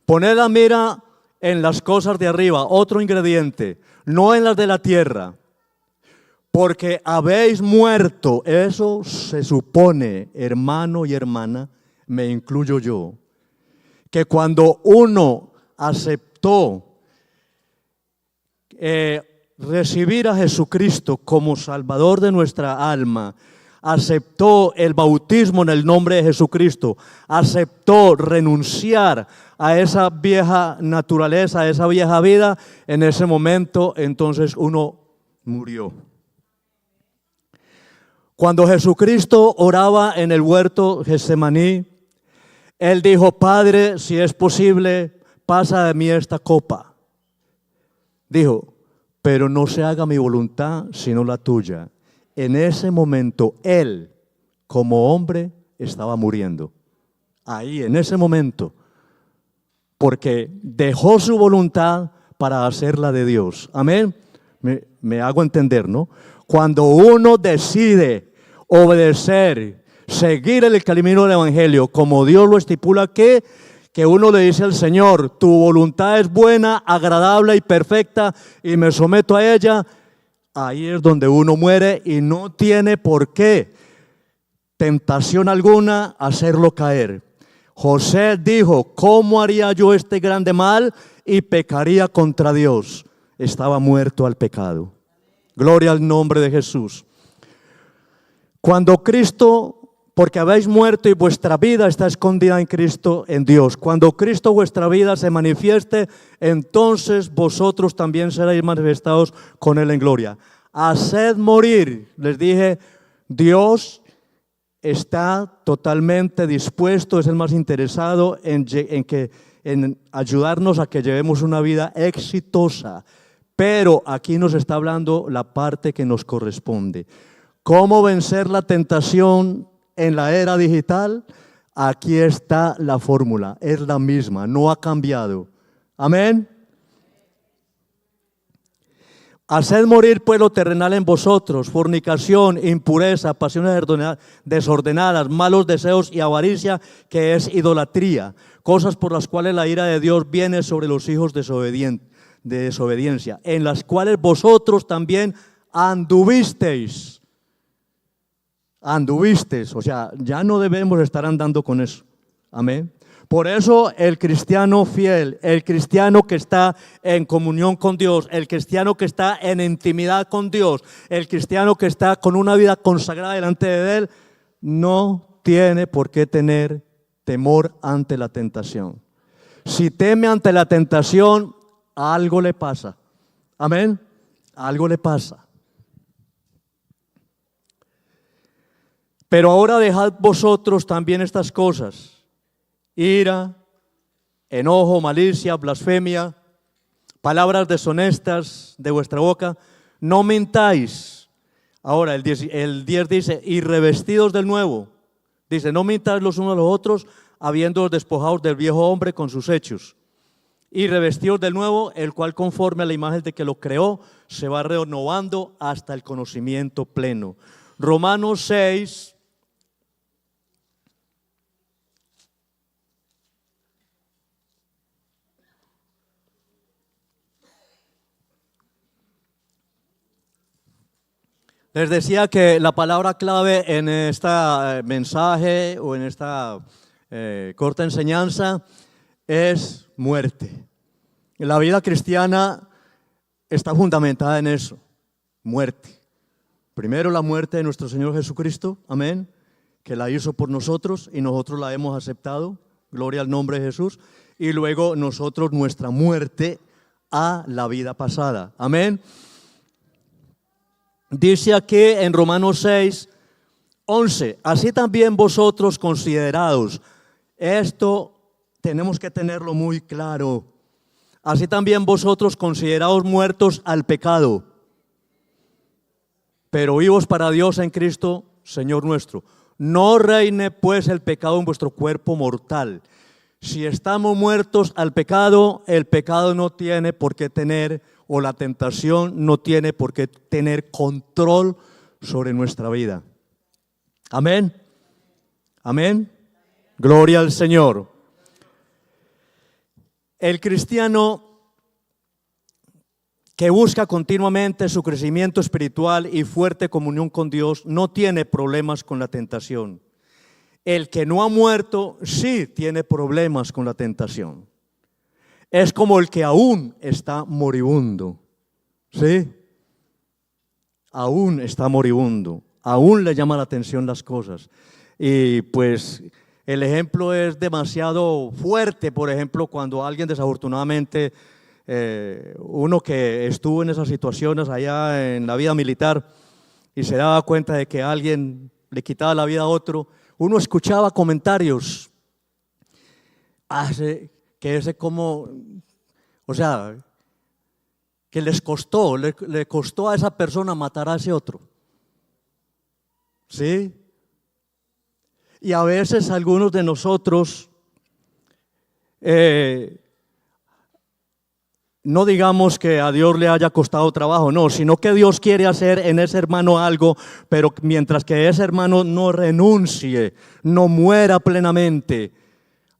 Poned la mira en las cosas de arriba, otro ingrediente, no en las de la tierra. Porque habéis muerto, eso se supone, hermano y hermana, me incluyo yo, que cuando uno aceptó recibir a Jesucristo como Salvador de nuestra alma, aceptó el bautismo en el nombre de Jesucristo, aceptó renunciar a esa vieja naturaleza, a esa vieja vida, en ese momento entonces uno murió. Cuando Jesucristo oraba en el huerto Getsemaní, Él dijo: Padre, si es posible, pasa de mí esta copa. Dijo: pero no se haga mi voluntad, sino la tuya. En ese momento, Él, como hombre, estaba muriendo. Ahí, en ese momento. Porque dejó su voluntad para hacer la de Dios. Amén. Me hago entender, ¿no? Cuando uno decide obedecer, seguir el camino del Evangelio, como Dios lo estipula, que uno le dice al Señor: tu voluntad es buena, agradable y perfecta, y me someto a ella. Ahí es donde uno muere y no tiene por qué tentación alguna hacerlo caer. José dijo: ¿cómo haría yo este grande mal? Y pecaría contra Dios. Estaba muerto al pecado. Gloria al nombre de Jesús. Cuando Cristo, porque habéis muerto y vuestra vida está escondida en Cristo, en Dios. Cuando Cristo vuestra vida se manifieste, entonces vosotros también seréis manifestados con Él en gloria. Haced morir, les dije, Dios está totalmente dispuesto, es el más interesado en ayudarnos a que llevemos una vida exitosa. Pero aquí nos está hablando la parte que nos corresponde. ¿Cómo vencer la tentación en la era digital? Aquí está la fórmula, es la misma, no ha cambiado. Amén. Haced morir pues lo terrenal en vosotros: fornicación, impureza, pasiones desordenadas, malos deseos y avaricia, que es idolatría, cosas por las cuales la ira de Dios viene sobre los hijos de desobediencia, en las cuales vosotros también anduvisteis. O sea, ya no debemos estar andando con eso. Amén. Por eso el cristiano fiel, el cristiano que está en comunión con Dios, el cristiano que está en intimidad con Dios, el cristiano que está con una vida consagrada delante de Él, no tiene por qué tener temor ante la tentación. Si teme ante la tentación, algo le pasa. Amén. Algo le pasa. Pero ahora dejad vosotros también estas cosas: ira, enojo, malicia, blasfemia, palabras deshonestas de vuestra boca. No mintáis. Ahora el 10 dice: y revestidos del nuevo. Dice: no mintáis los unos a los otros, habiéndoos despojados del viejo hombre con sus hechos. Y revestidos del nuevo, el cual conforme a la imagen de que lo creó, se va renovando hasta el conocimiento pleno. Romanos 6. Les decía que la palabra clave en este mensaje o en esta corta enseñanza es muerte. La vida cristiana está fundamentada en eso: muerte. Primero la muerte de nuestro Señor Jesucristo, amén, que la hizo por nosotros y nosotros la hemos aceptado, gloria al nombre de Jesús. Y luego nosotros nuestra muerte a la vida pasada, amén. Dice aquí en Romanos 6, 11, así también vosotros considerados. Esto tenemos que tenerlo muy claro. Así también vosotros considerados muertos al pecado, pero vivos para Dios en Cristo, Señor nuestro. No reine pues el pecado en vuestro cuerpo mortal. Si estamos muertos al pecado, el pecado no tiene por qué tener, o la tentación no tiene por qué tener control sobre nuestra vida. Amén. Amén. Gloria al Señor. El cristiano que busca continuamente su crecimiento espiritual y fuerte comunión con Dios no tiene problemas con la tentación. El que no ha muerto sí tiene problemas con la tentación. Es como el que aún está moribundo, ¿sí? Aún está moribundo, aún le llama la atención las cosas. Y pues el ejemplo es demasiado fuerte, por ejemplo, cuando alguien desafortunadamente, uno que estuvo en esas situaciones allá en la vida militar y se daba cuenta de que alguien le quitaba la vida a otro, uno escuchaba comentarios, que ese como, o sea, que les costó, le costó a esa persona matar a ese otro. ¿Sí? Y a veces algunos de nosotros, no digamos que a Dios le haya costado trabajo, no, sino que Dios quiere hacer en ese hermano algo, pero mientras que ese hermano no renuncie, no muera plenamente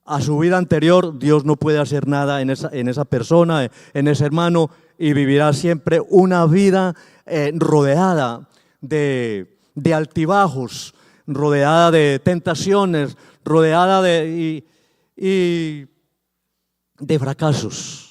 a su vida anterior, Dios no puede hacer nada en esa persona, en ese hermano, y vivirá siempre una vida rodeada de altibajos, rodeada de tentaciones, rodeada de fracasos.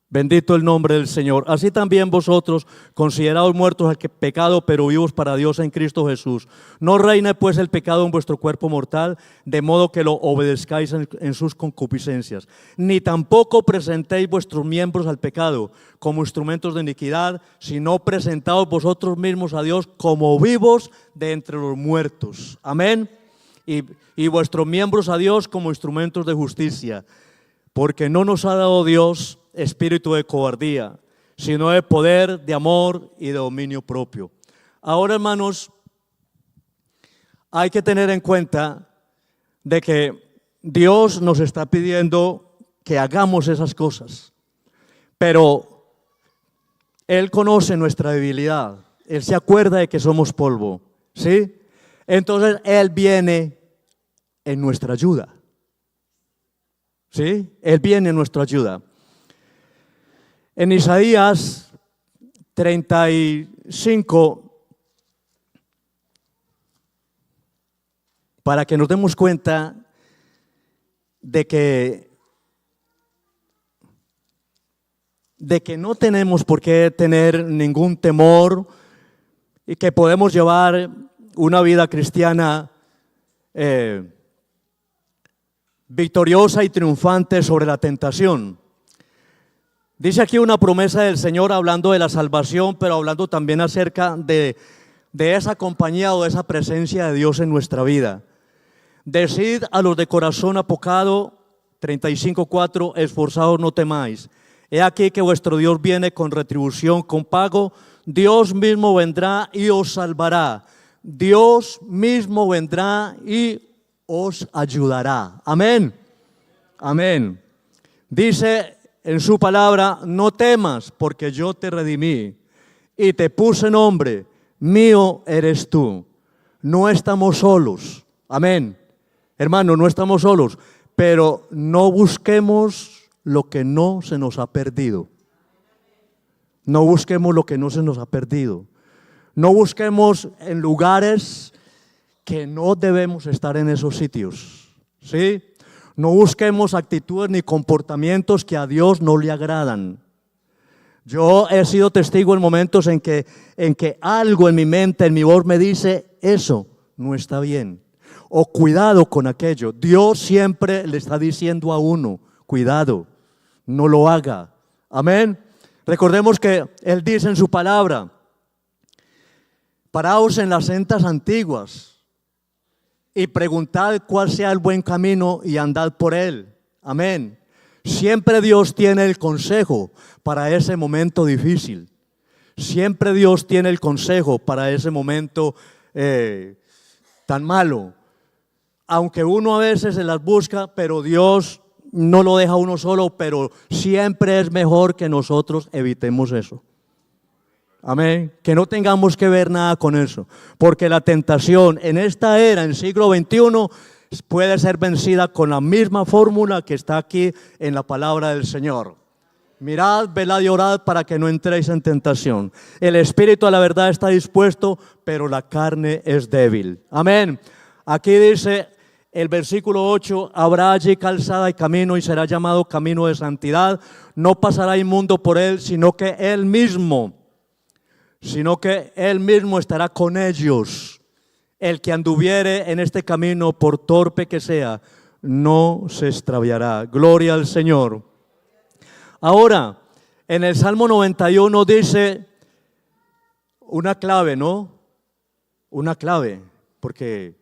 Bendito el nombre del Señor. Así también vosotros, considerados muertos al pecado, pero vivos para Dios en Cristo Jesús. No reine pues el pecado en vuestro cuerpo mortal, de modo que lo obedezcáis en sus concupiscencias. Ni tampoco presentéis vuestros miembros al pecado como instrumentos de iniquidad, sino presentaos vosotros mismos a Dios como vivos de entre los muertos. Amén. Y vuestros miembros a Dios como instrumentos de justicia. Porque no nos ha dado Dios espíritu de cobardía, sino de poder, de amor y de dominio propio. Ahora, hermanos, hay que tener en cuenta de que Dios nos está pidiendo que hagamos esas cosas, pero Él conoce nuestra debilidad, Él se acuerda de que somos polvo, ¿sí? Entonces Él viene en nuestra ayuda, ¿sí? Él viene en nuestra ayuda. En Isaías 35, para que nos demos cuenta de que no tenemos por qué tener ningún temor y que podemos llevar una vida cristiana victoriosa y triunfante sobre la tentación. Dice aquí una promesa del Señor hablando de la salvación, pero hablando también acerca de esa compañía o de esa presencia de Dios en nuestra vida. Decid a los de corazón apocado, 35:4, esforzados no temáis. He aquí que vuestro Dios viene con retribución, con pago. Dios mismo vendrá y os salvará. Dios mismo vendrá y os ayudará. Amén. Amén. Dice en su palabra, no temas, porque yo te redimí y te puse nombre, mío eres tú. No estamos solos, amén. Hermano, no estamos solos, pero no busquemos lo que no se nos ha perdido. No busquemos lo que no se nos ha perdido. No busquemos en lugares que no debemos estar en esos sitios, ¿sí? No busquemos actitudes ni comportamientos que a Dios no le agradan. Yo he sido testigo en momentos en que algo en mi mente, en mi voz me dice, eso no está bien. O cuidado con aquello. Dios siempre le está diciendo a uno, cuidado, no lo haga. Amén. Recordemos que Él dice en su palabra, paraos en las sendas antiguas y preguntad cuál sea el buen camino y andad por él. Amén. Siempre Dios tiene el consejo para ese momento difícil. Siempre Dios tiene el consejo para ese momento tan malo. Aunque uno a veces se las busca, pero Dios no lo deja uno solo, pero siempre es mejor que nosotros evitemos eso. Amén, que no tengamos que ver nada con eso, porque la tentación en esta era, en el siglo XXI, puede ser vencida con la misma fórmula que está aquí en la palabra del Señor. Mirad, velad y orad para que no entréis en tentación. El espíritu a la verdad está dispuesto, pero la carne es débil. Amén. Aquí dice el versículo 8, habrá allí calzada y camino y será llamado camino de santidad. No pasará inmundo por él, sino que él mismo estará con ellos. El que anduviere en este camino, por torpe que sea, no se extraviará. Gloria al Señor. Ahora, en el Salmo 91 dice una clave, ¿no? Una clave, porque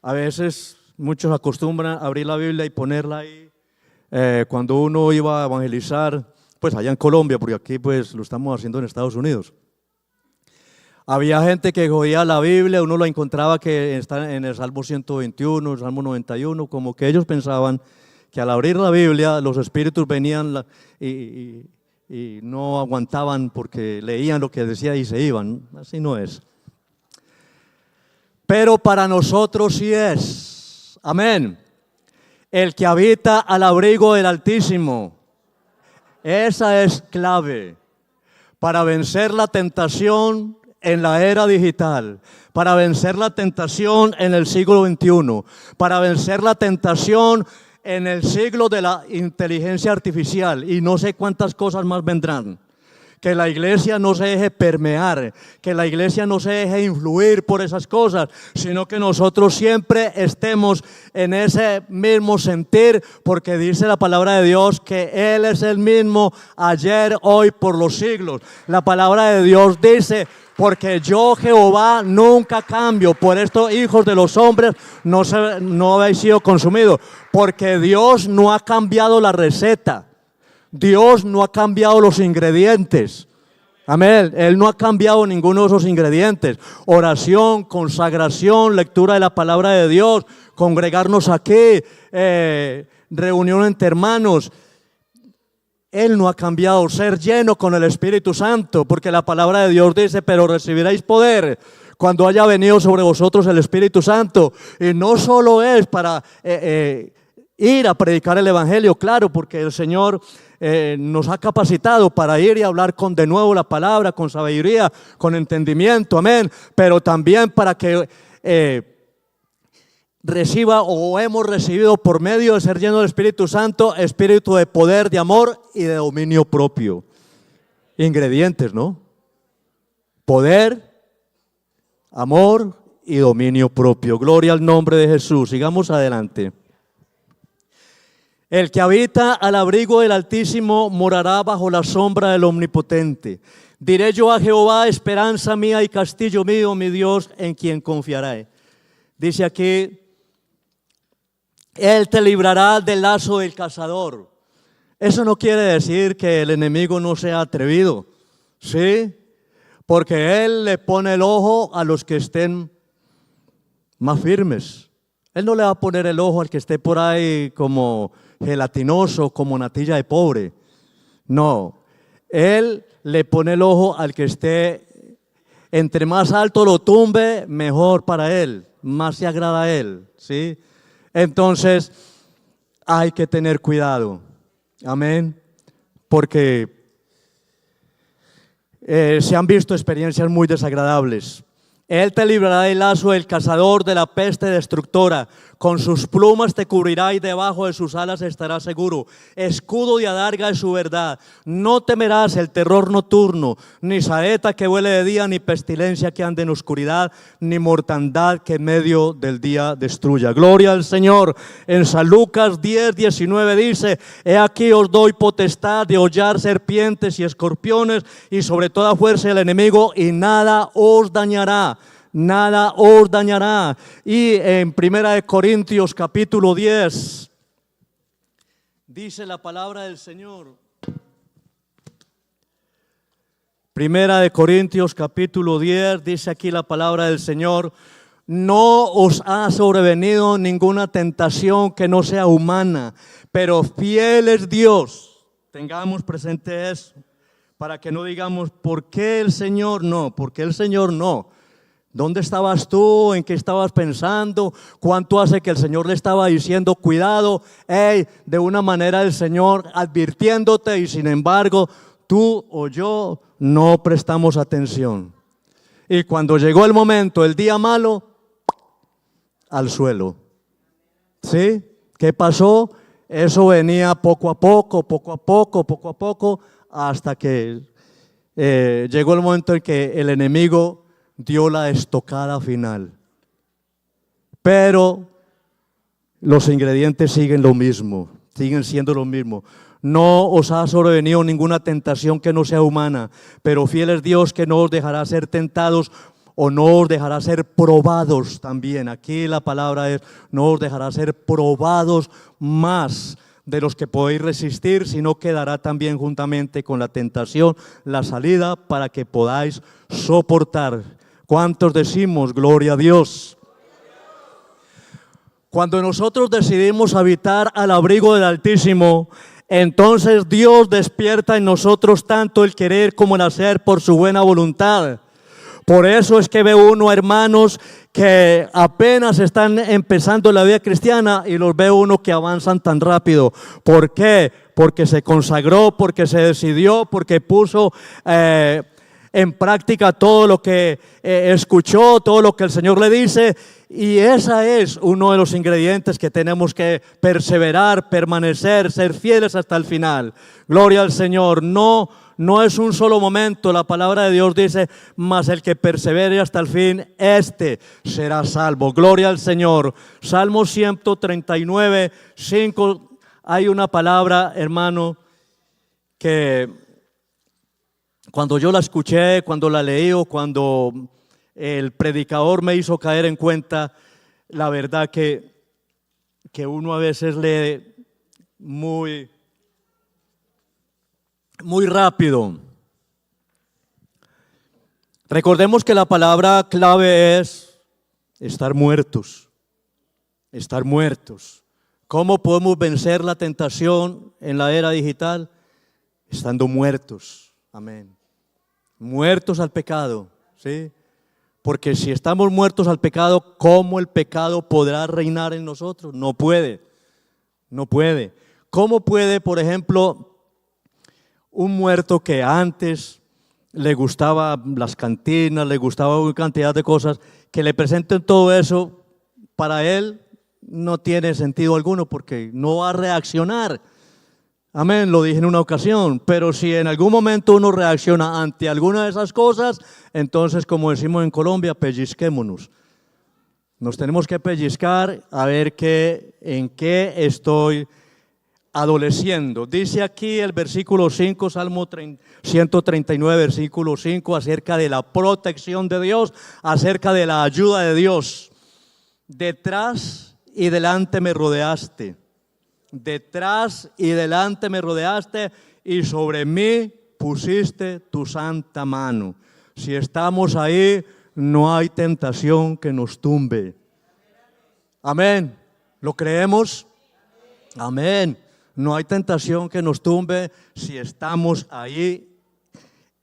a veces muchos acostumbran a abrir la Biblia y ponerla ahí. Cuando uno iba a evangelizar, pues allá en Colombia, porque aquí pues lo estamos haciendo en Estados Unidos. Había gente que cogía la Biblia, uno la encontraba que está en el Salmo 121, el Salmo 91, como que ellos pensaban que al abrir la Biblia los espíritus venían y no aguantaban porque leían lo que decía y se iban. Así no es. Pero para nosotros sí es. Amén. El que habita al abrigo del Altísimo. Esa es clave para vencer la tentación en la era digital, para vencer la tentación en el siglo XXI, para vencer la tentación en el siglo de la inteligencia artificial y no sé cuántas cosas más vendrán. Que la iglesia no se deje permear, que la iglesia no se deje influir por esas cosas, sino que nosotros siempre estemos en ese mismo sentir, porque dice la palabra de Dios que Él es el mismo ayer, hoy, por los siglos. La palabra de Dios dice: porque yo, Jehová, nunca cambio. Por esto, hijos de los hombres, no habéis sido consumidos. Porque Dios no ha cambiado la receta. Dios no ha cambiado los ingredientes. Amén. Él no ha cambiado ninguno de esos ingredientes. Oración, consagración, lectura de la palabra de Dios, congregarnos aquí, reunión entre hermanos. Él no ha cambiado, ser lleno con el Espíritu Santo, porque la palabra de Dios dice: pero recibiréis poder cuando haya venido sobre vosotros el Espíritu Santo. Y no solo es para ir a predicar el Evangelio, claro, porque el Señor nos ha capacitado para ir y hablar con de nuevo la palabra, con sabiduría, con entendimiento, amén, pero también para que reciba o hemos recibido por medio de ser lleno del Espíritu Santo, espíritu de poder, de amor y de dominio propio. Ingredientes, ¿no? Poder, amor y dominio propio. Gloria al nombre de Jesús. Sigamos adelante. El que habita al abrigo del Altísimo morará bajo la sombra del Omnipotente. Diré yo a Jehová: esperanza mía y castillo mío, mi Dios, en quien confiaré. Dice aquí: Él te librará del lazo del cazador. Eso no quiere decir que el enemigo no sea atrevido, ¿sí? Porque Él le pone el ojo a los que estén más firmes. Él no le va a poner el ojo al que esté por ahí como gelatinoso, como natilla de pobre. No, Él le pone el ojo al que esté, entre más alto lo tumbe, mejor para Él, más se agrada a Él, ¿sí? Entonces, hay que tener cuidado, amén, porque se han visto experiencias muy desagradables. Él te librará del lazo del cazador, de la peste destructora. Con sus plumas te cubrirá y debajo de sus alas estarás seguro. Escudo y adarga es su verdad. No temerás el terror nocturno, ni saeta que vuele de día, ni pestilencia que ande en oscuridad, ni mortandad que en medio del día destruya. Gloria al Señor. En San Lucas 10:19 dice: he aquí os doy potestad de hollar serpientes y escorpiones y sobre toda fuerza del enemigo, y nada os dañará. Nada os dañará. Y en 1 Corintios capítulo 10 dice la palabra del Señor. 1 Corintios capítulo 10 dice aquí la palabra del Señor: no os ha sobrevenido ninguna tentación que no sea humana, pero fiel es Dios. Tengamos presente eso, para que no digamos ¿por qué el Señor no? Porque el Señor no. ¿Dónde estabas tú? ¿En qué estabas pensando? ¿Cuánto hace que el Señor le estaba diciendo, cuidado, hey, de una manera el Señor advirtiéndote y sin embargo tú o yo no prestamos atención? Y cuando llegó el momento, el día malo, al suelo. ¿Sí? ¿Qué pasó? Eso venía poco a poco, poco a poco, poco a poco, hasta que llegó el momento en que el enemigo dio la estocada final. Pero los ingredientes siguen lo mismo, siguen siendo lo mismo. No os ha sobrevenido ninguna tentación que no sea humana, pero fiel es Dios que no os dejará ser tentados o no os dejará ser probados también. Aquí la palabra es, no os dejará ser probados más de los que podéis resistir, sino que dará también juntamente con la tentación la salida para que podáis soportar. ¿Cuántos decimos gloria a Dios? Cuando nosotros decidimos habitar al abrigo del Altísimo, entonces Dios despierta en nosotros tanto el querer como el hacer por su buena voluntad. Por eso es que ve uno hermanos que apenas están empezando la vida cristiana y los ve uno que avanzan tan rápido. ¿Por qué? Porque se consagró, porque se decidió, porque puso en práctica todo lo que escuchó, todo lo que el Señor le dice. Y ese es uno de los ingredientes que tenemos que perseverar, permanecer, ser fieles hasta el final. Gloria al Señor. No es un solo momento. La palabra de Dios dice, mas el que persevere hasta el fin, este será salvo. Gloria al Señor. Salmo 139, 5. Hay una palabra, hermano, que cuando yo la escuché, cuando la leí o cuando el predicador me hizo caer en cuenta, la verdad que uno a veces lee muy rápido. Recordemos que la palabra clave es estar muertos. Estar muertos. ¿Cómo podemos vencer la tentación en la era digital? Estando muertos. Amén. Muertos al pecado, ¿sí? Porque si estamos muertos al pecado, ¿cómo el pecado podrá reinar en nosotros? No puede. No puede. ¿Cómo puede, por ejemplo, un muerto que antes le gustaba las cantinas, le gustaba una cantidad de cosas, que le presenten todo eso, para él no tiene sentido alguno porque no va a reaccionar? Amén, lo dije en una ocasión, pero si en algún momento uno reacciona ante alguna de esas cosas, entonces, como decimos en Colombia, pellizquémonos. Nos tenemos que pellizcar a ver en qué estoy adoleciendo. Dice aquí el versículo 5, Salmo 139, versículo 5, acerca de la protección de Dios, acerca de la ayuda de Dios. Detrás y delante me rodeaste. Detrás y delante me rodeaste y sobre mí pusiste tu santa mano. Si estamos ahí, no hay tentación que nos tumbe. Amén. ¿Lo creemos? Amén. No hay tentación que nos tumbe si estamos ahí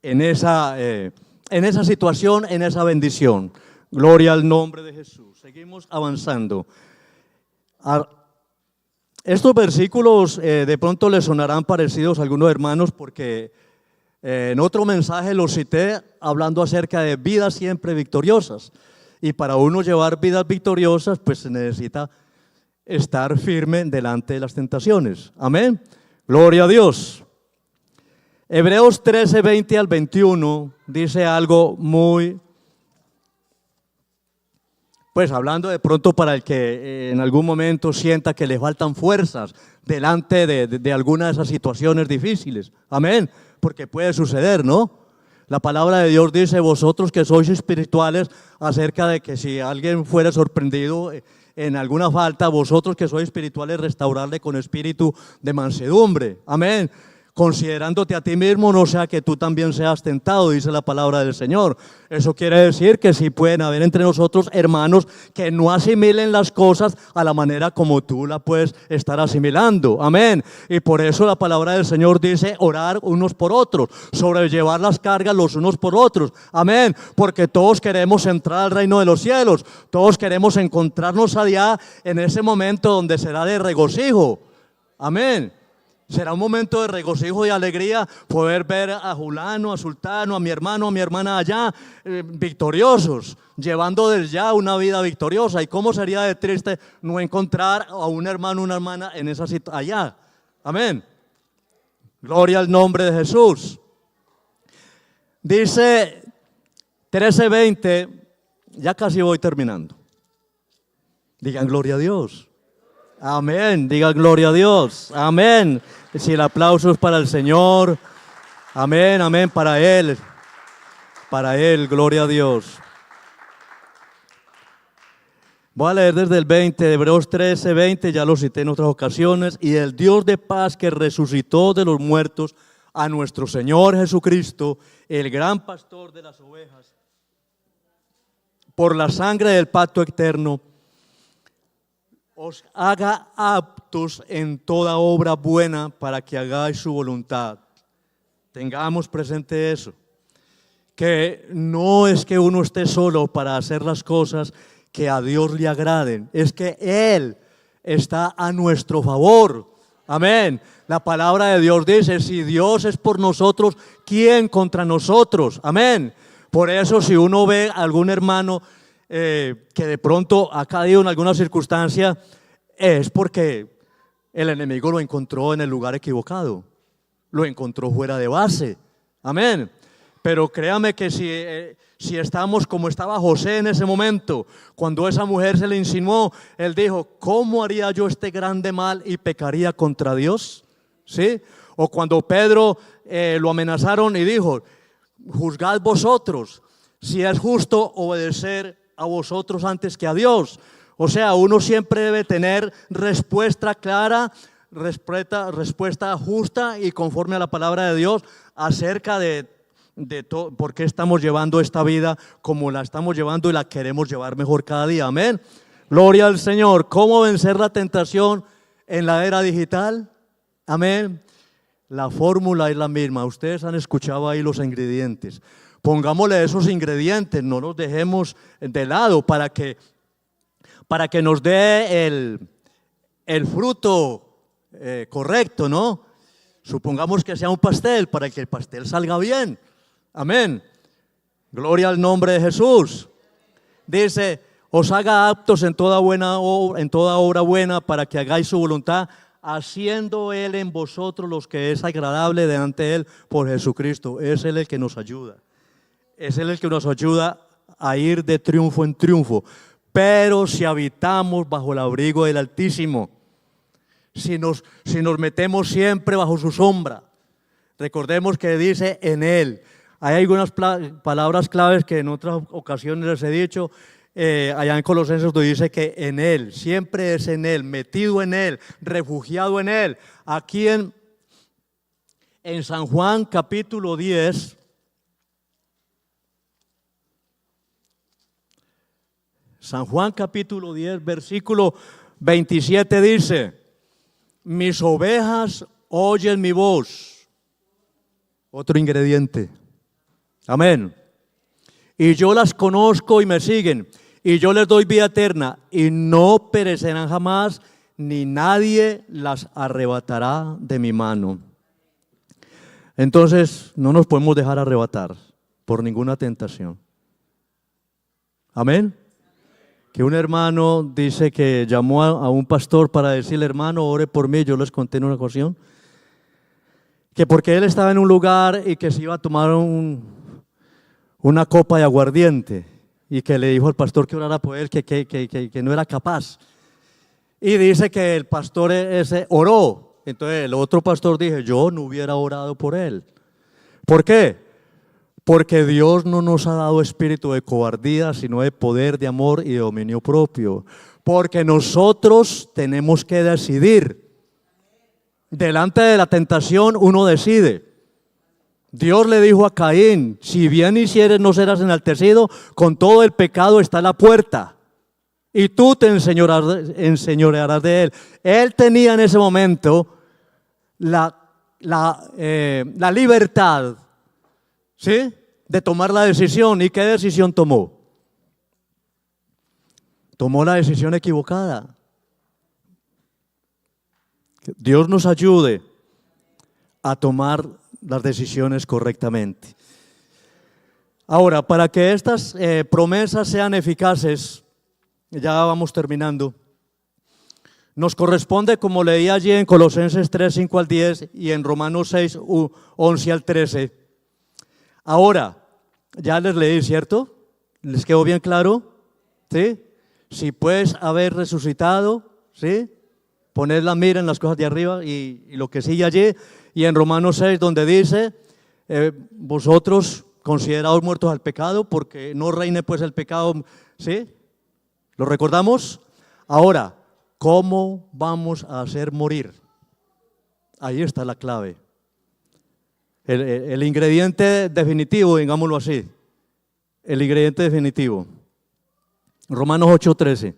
en esa situación, en esa bendición. Gloria al nombre de Jesús. Seguimos avanzando. Estos versículos de pronto les sonarán parecidos a algunos hermanos porque en otro mensaje los cité hablando acerca de vidas siempre victoriosas. Y para uno llevar vidas victoriosas, pues se necesita estar firme delante de las tentaciones. Amén. Gloria a Dios. Hebreos 13, 20 al 21 dice algo muy, pues hablando de pronto para el que en algún momento sienta que le faltan fuerzas delante de alguna de esas situaciones difíciles. Amén. Porque puede suceder, ¿no? La palabra de Dios dice, vosotros que sois espirituales, acerca de que si alguien fuera sorprendido en alguna falta, vosotros que sois espirituales, restaurarle con espíritu de mansedumbre. Amén. considerándote a ti mismo, no sea que tú también seas tentado, dice la palabra del Señor. Eso quiere decir que sí pueden haber entre nosotros hermanos que no asimilen las cosas a la manera como tú la puedes estar asimilando. Amén. Y por eso la palabra del Señor dice orar unos por otros, sobrellevar las cargas los unos por otros. Amén. Porque todos queremos entrar al reino de los cielos. Todos queremos encontrarnos allá en ese momento donde será de regocijo. Amén. Será un momento de regocijo y alegría poder ver a Julano, a Sultano, a mi hermano, a mi hermana allá, victoriosos, llevando desde ya una vida victoriosa. ¿Y cómo sería de triste no encontrar a un hermano, una hermana en esa situación allá? Amén. Gloria al nombre de Jesús. Dice 13:20, ya casi voy terminando. Digan gloria a Dios. Amén, diga gloria a Dios, amén. Si el aplauso es para el Señor, amén, amén, para Él, gloria a Dios. Voy a leer desde el 20, Hebreos 13:20, ya lo cité en otras ocasiones. Y el Dios de paz que resucitó de los muertos a nuestro Señor Jesucristo, el gran pastor de las ovejas, por la sangre del pacto eterno, os haga aptos en toda obra buena para que hagáis su voluntad. Tengamos presente eso, que no es que uno esté solo para hacer las cosas que a Dios le agraden, es que Él está a nuestro favor. Amén. La palabra de Dios dice, si Dios es por nosotros, ¿quién contra nosotros? Amén. Por eso si uno ve a algún hermano que de pronto ha caído en alguna circunstancia, es porque el enemigo lo encontró en el lugar equivocado, lo encontró fuera de base. Amén. Pero créame que si estamos como estaba José en ese momento, cuando esa mujer se le insinuó, él dijo, ¿cómo haría yo este grande mal y pecaría contra Dios? ¿Sí? O cuando Pedro lo amenazaron y dijo, juzgad vosotros si es justo obedecer a vosotros antes que a Dios. O sea, uno siempre debe tener respuesta clara, respuesta justa y conforme a la palabra de Dios acerca de todo, por qué estamos llevando esta vida como la estamos llevando y la queremos llevar mejor cada día. Amén. Gloria al Señor. ¿Cómo vencer la tentación en la era digital? Amén. La fórmula es la misma. Ustedes han escuchado ahí los ingredientes. Pongámosle esos ingredientes, no los dejemos de lado para que nos dé el fruto correcto, ¿no? Supongamos que sea un pastel, para que el pastel salga bien. Amén. Gloria al nombre de Jesús. Dice, os haga aptos en toda obra buena para que hagáis su voluntad, haciendo Él en vosotros los que es agradable delante de Él por Jesucristo. Es Él el que nos ayuda. Es Él el que nos ayuda a ir de triunfo en triunfo. Pero si habitamos bajo el abrigo del Altísimo, si nos metemos siempre bajo su sombra, recordemos que dice en Él. Hay algunas palabras claves que en otras ocasiones les he dicho, allá en Colosenses donde dice que en Él, siempre es en Él, metido en Él, refugiado en Él. Aquí en San Juan capítulo 10, San Juan capítulo 10, versículo 27 dice, mis ovejas oyen mi voz. Otro ingrediente. Amén. Y yo las conozco y me siguen, y yo les doy vida eterna, y no perecerán jamás, ni nadie las arrebatará de mi mano. Entonces, no nos podemos dejar arrebatar por ninguna tentación. Amén. Que un hermano dice que llamó a un pastor para decirle, hermano, ore por mí. Yo les conté en una ocasión que porque él estaba en un lugar y que se iba a tomar una copa de aguardiente y que le dijo al pastor que orara por él, que no era capaz. Y dice que el pastor ese oró. Entonces el otro pastor dijo, yo no hubiera orado por él. ¿Por qué? Porque Dios no nos ha dado espíritu de cobardía, sino de poder, de amor y de dominio propio. Porque nosotros tenemos que decidir. delante de la tentación uno decide. Dios le dijo a Caín, si bien hicieres no serás enaltecido, con todo el pecado está a la puerta y tú te enseñorearás de él. Él tenía en ese momento la libertad, ¿sí?, de tomar la decisión. ¿Y qué decisión tomó? Tomó la decisión equivocada. Dios nos ayude a tomar las decisiones correctamente. Ahora, para que estas promesas sean eficaces, ya vamos terminando, nos corresponde, como leí allí en Colosenses 3, 5 al 10 y en Romanos 6, 11 al 13. Ahora, ya les leí, ¿cierto? ¿Les quedó bien claro? ¿Sí? Si puedes haber resucitado, ¿sí?, poner la mira en las cosas de arriba y lo que sigue allí. Y en Romanos 6, donde dice, vosotros considerados muertos al pecado, porque no reine pues el pecado, ¿sí? ¿Lo recordamos? Ahora, ¿cómo vamos a hacer morir? Ahí está la clave. El ingrediente definitivo, digámoslo así. El ingrediente definitivo. Romanos 8:13.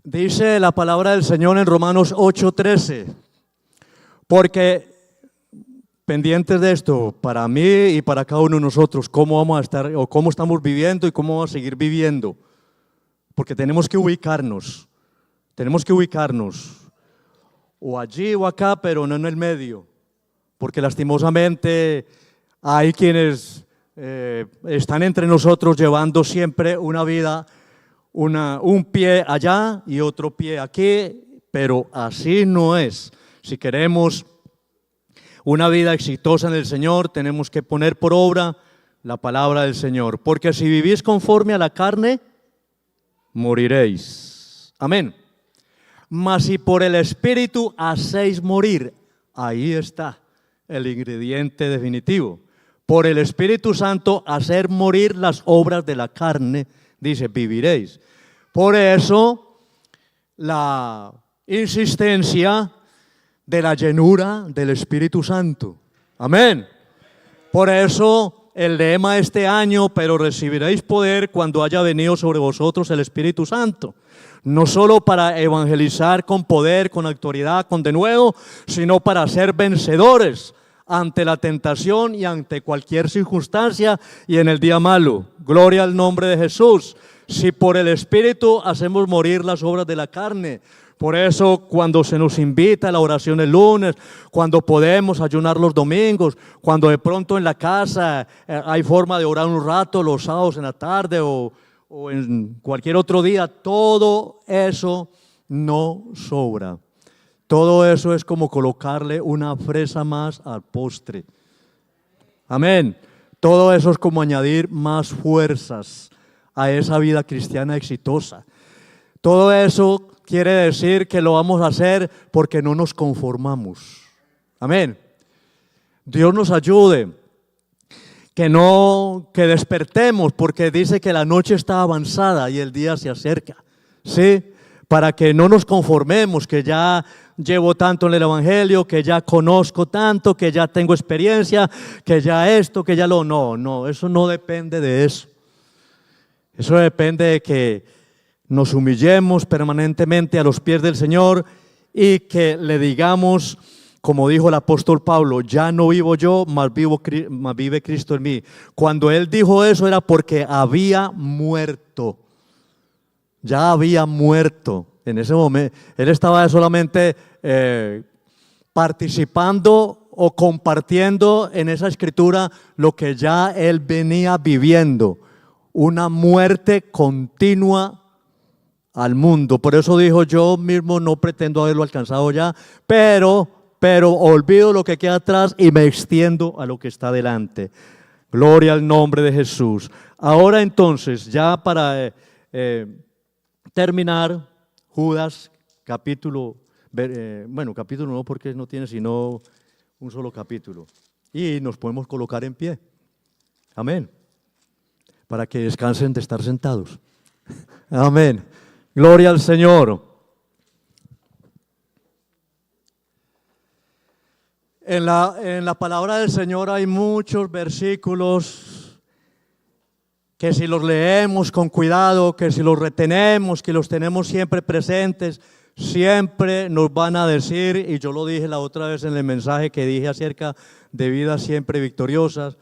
Dice la palabra del Señor en Romanos 8:13, porque pendientes de esto, para mí y para cada uno de nosotros, cómo vamos a estar o cómo estamos viviendo y cómo vamos a seguir viviendo, porque tenemos que ubicarnos o allí o acá, pero no en el medio, porque lastimosamente hay quienes están entre nosotros llevando siempre una vida, un pie allá y otro pie aquí, pero así no es. Si queremos una vida exitosa en el Señor, tenemos que poner por obra la palabra del Señor, porque si vivís conforme a la carne, moriréis. Amén. Mas si por el Espíritu hacéis morir, ahí está el ingrediente definitivo. Por el Espíritu Santo hacer morir las obras de la carne, dice, viviréis. Por eso la insistencia de la llenura del Espíritu Santo. Amén. Por eso el lema de este año, pero recibiréis poder cuando haya venido sobre vosotros el Espíritu Santo. No solo para evangelizar con poder, con autoridad, con denuedo, sino para ser vencedores ante la tentación y ante cualquier circunstancia y en el día malo. Gloria al nombre de Jesús. Si por el Espíritu hacemos morir las obras de la carne. Por eso cuando se nos invita a la oración el lunes, cuando podemos ayunar los domingos, cuando de pronto en la casa hay forma de orar un rato los sábados en la tarde o en cualquier otro día, todo eso no sobra. Todo eso es como colocarle una fresa más al postre. Amén. Todo eso es como añadir más fuerzas a esa vida cristiana exitosa. Todo eso quiere decir que lo vamos a hacer porque no nos conformamos. Amén. Dios nos ayude. Que despertemos, porque dice que la noche está avanzada y el día se acerca. ¿Sí? Para que no nos conformemos, que ya llevo tanto en el Evangelio, que ya conozco tanto, que ya tengo experiencia, que ya esto, que ya lo... No, eso no depende de eso. Eso depende de que nos humillemos permanentemente a los pies del Señor y que le digamos, como dijo el apóstol Pablo, ya no vivo yo, mas vive Cristo en mí. Cuando él dijo eso era porque había muerto. Ya había muerto en ese momento. Él estaba solamente participando o compartiendo en esa escritura lo que ya él venía viviendo. Una muerte continua al mundo. Por eso dijo, yo mismo no pretendo haberlo alcanzado ya, pero olvido lo que queda atrás y me extiendo a lo que está delante. Gloria al nombre de Jesús. Ahora entonces, ya para terminar, Judas, capítulo no, porque no tiene sino un solo capítulo. Y nos podemos colocar en pie. Amén. Para que descansen de estar sentados. Amén. Gloria al Señor. En la palabra del Señor hay muchos versículos que si los leemos con cuidado, que si los retenemos, que los tenemos siempre presentes, siempre nos van a decir, y yo lo dije la otra vez en el mensaje que dije acerca de vidas siempre victoriosas,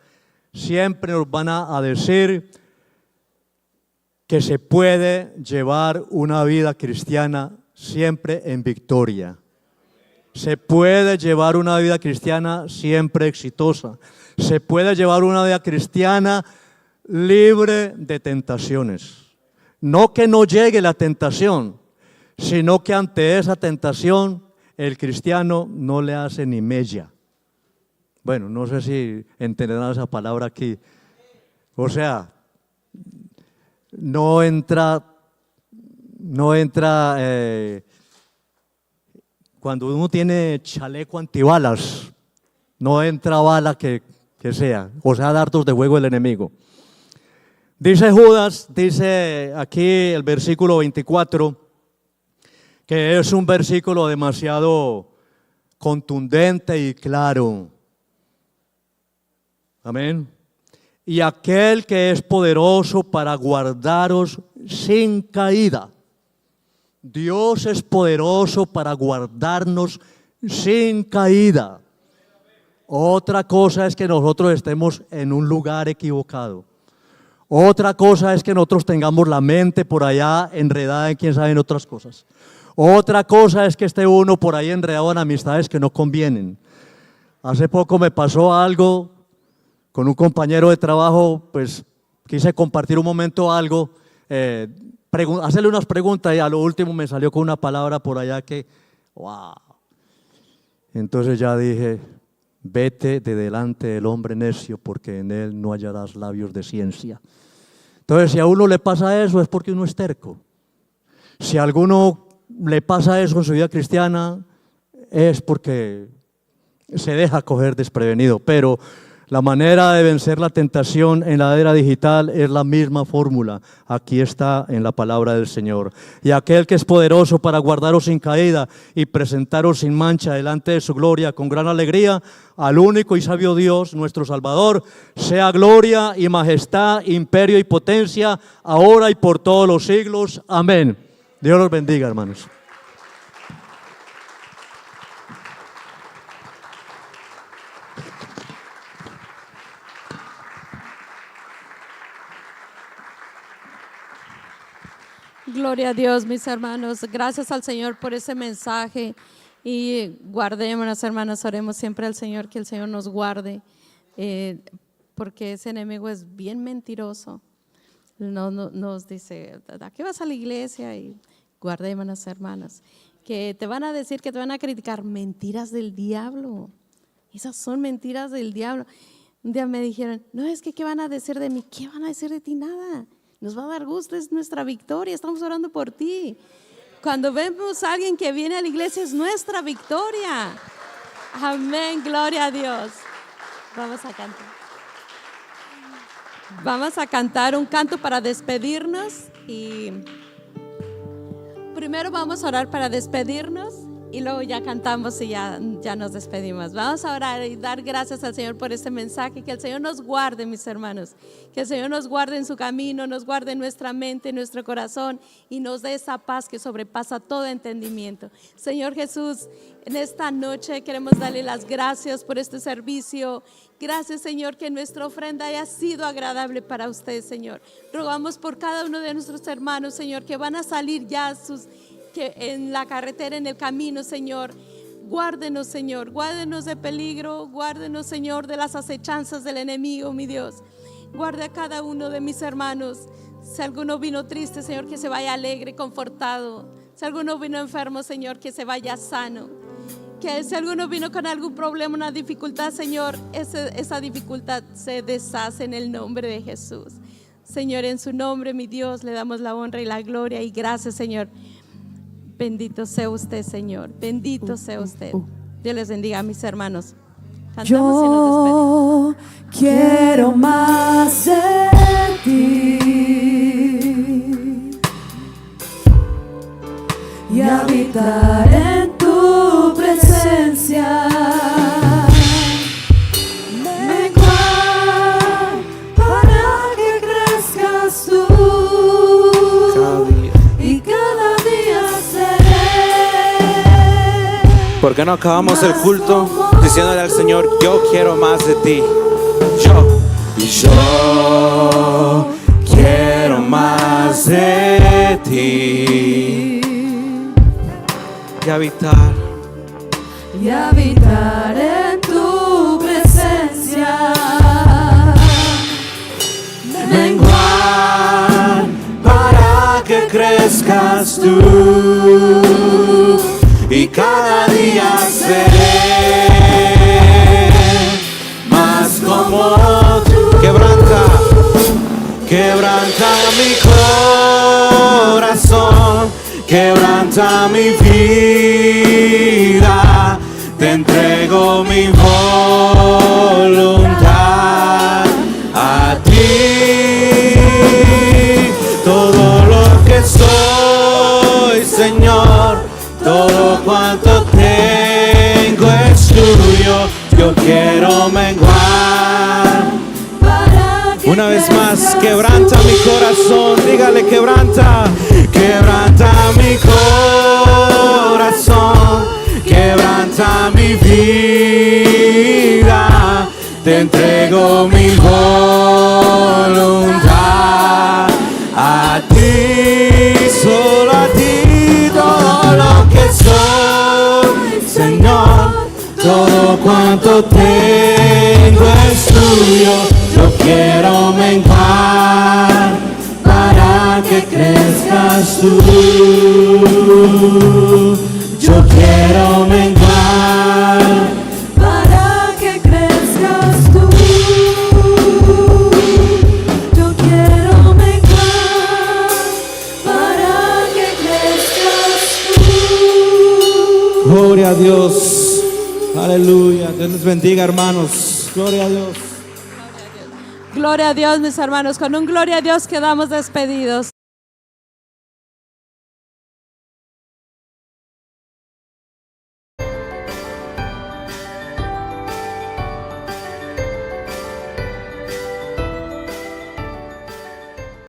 siempre nos van a decir que se puede llevar una vida cristiana siempre en victoria. Se puede llevar una vida cristiana siempre exitosa. Se puede llevar una vida cristiana libre de tentaciones. No que no llegue la tentación, sino que ante esa tentación el cristiano no le hace ni mella. Bueno, no sé si entenderán esa palabra aquí. O sea, no entra cuando uno tiene chaleco antibalas, no entra bala que sea, o sea, dardos de fuego del enemigo. Dice Judas, dice aquí el versículo 24, que es un versículo demasiado contundente y claro. Amén. Y aquel que es poderoso para guardaros sin caída. Dios es poderoso para guardarnos sin caída. Otra cosa es que nosotros estemos en un lugar equivocado. Otra cosa es que nosotros tengamos la mente por allá enredada en quién sabe en otras cosas. Otra cosa es que esté uno por ahí enredado en amistades que no convienen. Hace poco me pasó algo con un compañero de trabajo, pues quise compartir un momento algo, hacerle unas preguntas y a lo último me salió con una palabra por allá que, wow. Entonces ya dije, vete de delante del hombre necio porque en él no hallarás labios de ciencia. Entonces si a uno le pasa eso es porque uno es terco. Si a alguno le pasa eso en su vida cristiana es porque se deja coger desprevenido, pero la manera de vencer la tentación en la era digital es la misma fórmula. Aquí está en la palabra del Señor. Y aquel que es poderoso para guardaros sin caída y presentaros sin mancha delante de su gloria con gran alegría, al único y sabio Dios, nuestro Salvador, sea gloria y majestad, imperio y potencia, ahora y por todos los siglos. Amén. Dios los bendiga, hermanos. Gloria a Dios, mis hermanos. Gracias al Señor por ese mensaje. Y guardémonos, hermanos, oremos siempre al Señor, que el Señor nos guarde, porque ese enemigo es bien mentiroso. Nos dice, ¿a qué vas a la iglesia? Y guardémonos, hermanos, que te van a decir, que te van a criticar. Mentiras del diablo. Esas son mentiras del diablo. Un día me dijeron, no, es que ¿qué van a decir de mí? ¿Qué van a decir de ti? Nada. Nos va a dar gusto, es nuestra victoria, estamos orando por ti. Cuando vemos a alguien que viene a la iglesia es nuestra victoria. Amén, gloria a Dios. Vamos a cantar. Vamos a cantar un canto para despedirnos y primero vamos a orar para despedirnos y luego ya cantamos y ya nos despedimos. Vamos a orar y dar gracias al Señor por este mensaje. Que el Señor nos guarde, mis hermanos. Que el Señor nos guarde en su camino, nos guarde en nuestra mente, en nuestro corazón y nos dé esa paz que sobrepasa todo entendimiento. Señor Jesús, en esta noche queremos darle las gracias por este servicio. Gracias, Señor, que nuestra ofrenda haya sido agradable para usted, Señor. Rogamos por cada uno de nuestros hermanos, Señor, que van a salir ya que en la carretera, en el camino, Señor. Guárdenos, Señor, guárdenos de peligro, guárdenos, Señor, de las acechanzas del enemigo, mi Dios. Guarda a cada uno de mis hermanos. Si alguno vino triste, Señor, que se vaya alegre, confortado. Si alguno vino enfermo, Señor, que se vaya sano. Que si alguno vino con algún problema, una dificultad, Señor, esa dificultad se deshace en el nombre de Jesús. Señor, en su nombre, mi Dios, le damos la honra y la gloria y gracias, Señor. Bendito sea usted, Señor. Bendito sea usted. Dios les bendiga, mis hermanos. Cantamos y nos despedimos. Yo quiero más de ti y habitar en tu presencia. Menguar para que crezcas tú y cada día seré. ¿Por qué no acabamos el culto diciéndole al Señor, yo quiero más de ti? Yo quiero más de ti y habitar en tu presencia. menguar para que crezcas tú y cada día seré más como tú. Quebranta mi corazón, quebranta mi vida, te entrego mi voluntad a ti. Todo lo que soy, Señor, todo cuanto tengo es tuyo. Yo quiero menguar. Una vez más, quebranta mi corazón, dígale quebranta mi corazón, quebranta mi vida, te entrego mi voluntad a ti, solo a ti, todo lo que soy, Señor, todo cuanto tengo es tuyo. Yo quiero menguar para que crezcas tú. Yo quiero menguar para que crezcas tú. Yo quiero menguar para que crezcas tú. Gloria a Dios. Aleluya. Dios les bendiga, hermanos. Gloria a Dios. Gloria a Dios, mis hermanos. Con un gloria a Dios quedamos despedidos.